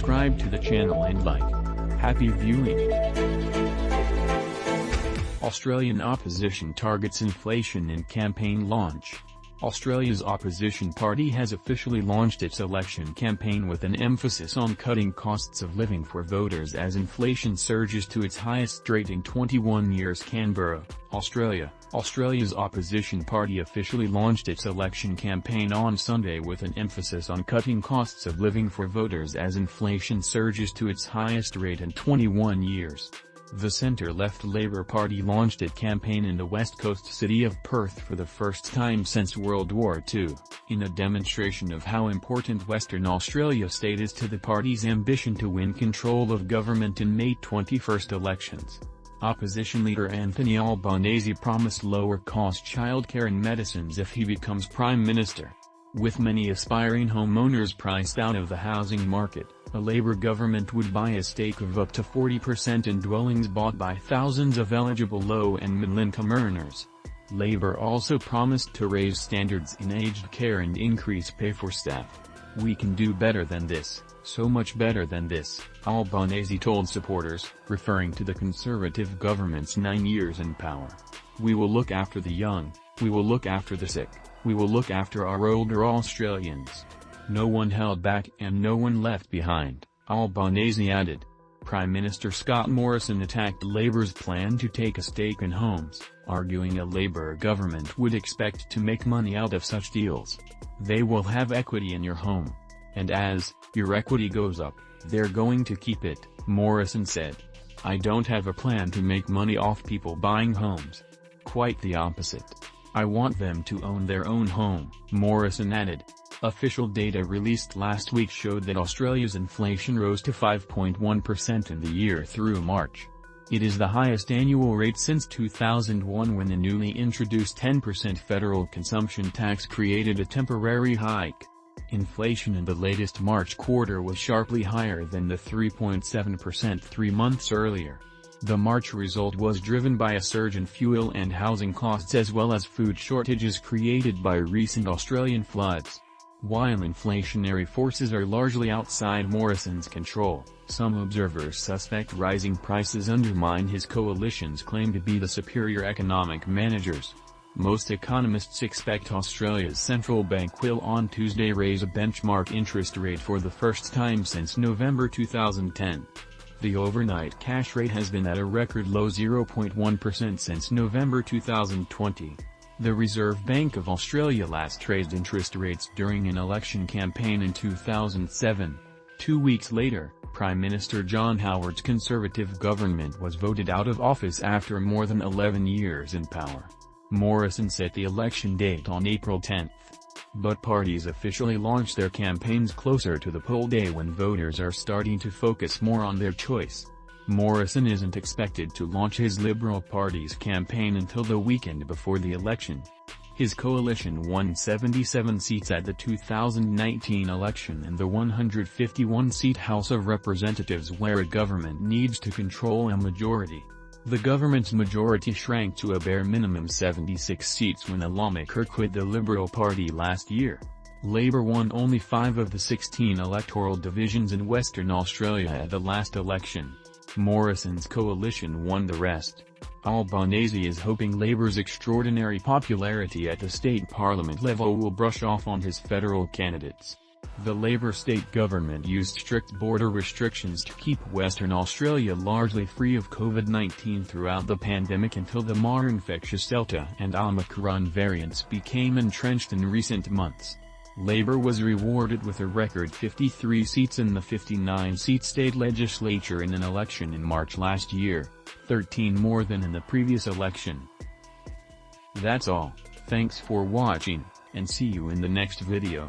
subscribe to the channel and like. Happy viewing. Australian opposition targets inflation in campaign launch. Australia's opposition party has officially launched its election campaign with an emphasis on cutting costs of living for voters as inflation surges to its highest rate in 21 years. Canberra, Australia. Australia's opposition party officially launched its election campaign on Sunday with an emphasis on cutting costs of living for voters as inflation surges to its highest rate in 21 years. The centre-left Labour Party launched its campaign in the west coast city of Perth for the first time since World War II, in a demonstration of how important Western Australia state is to the party's ambition to win control of government in May 21 elections. Opposition leader Anthony Albanese promised lower-cost childcare and medicines if he becomes Prime Minister. With many aspiring homeowners priced out of the housing market, a Labour government would buy a stake of up to 40% in dwellings bought by thousands of eligible low- and middle-income earners. Labour also promised to raise standards in aged care and increase pay for staff. "We can do better than this, so much better than this," Albanese told supporters, referring to the Conservative government's 9 years in power. "We will look after the young, we will look after the sick, we will look after our older Australians. No one held back and no one left behind," Albanese added. Prime Minister Scott Morrison attacked Labour's plan to take a stake in homes, arguing a Labour government would expect to make money out of such deals. "They will have equity in your home. And as your equity goes up, they're going to keep it," Morrison said. "I don't have a plan to make money off people buying homes. Quite the opposite. I want them to own their own home," Morrison added. Official data released last week showed that Australia's inflation rose to 5.1% in the year through March. It is the highest annual rate since 2001, when the newly introduced 10% federal consumption tax created a temporary hike. Inflation in the latest March quarter was sharply higher than the 3.7% 3 months earlier. The March result was driven by a surge in fuel and housing costs as well as food shortages created by recent Australian floods. While inflationary forces are largely outside Morrison's control, some observers suspect rising prices undermine his coalition's claim to be the superior economic managers. Most economists expect Australia's central bank will on Tuesday raise a benchmark interest rate for the first time since November 2010. The overnight cash rate has been at a record low 0.1% since November 2020. The Reserve Bank of Australia last raised interest rates during an election campaign in 2007. 2 weeks later, Prime Minister John Howard's Conservative government was voted out of office after more than 11 years in power. Morrison set the election date on April 10. But parties officially launched their campaigns closer to the poll day when voters are starting to focus more on their choice. Morrison isn't expected to launch his Liberal Party's campaign until the weekend before the election. His coalition won 77 seats at the 2019 election in the 151-seat House of Representatives, where a government needs to control a majority. The government's majority shrank to a bare minimum 76 seats when a lawmaker quit the Liberal Party last year. Labour won only 5 of the 16 electoral divisions in Western Australia at the last election. Morrison's coalition won the rest. Albanese is hoping Labour's extraordinary popularity at the state parliament level will brush off on his federal candidates. The Labour state government used strict border restrictions to keep Western Australia largely free of COVID-19 throughout the pandemic until the more infectious Delta and Omicron variants became entrenched in recent months. Labour was rewarded with a record 53 seats in the 59-seat state legislature in an election in March last year, 13 more than in the previous election. That's all, thanks for watching, and see you in the next video.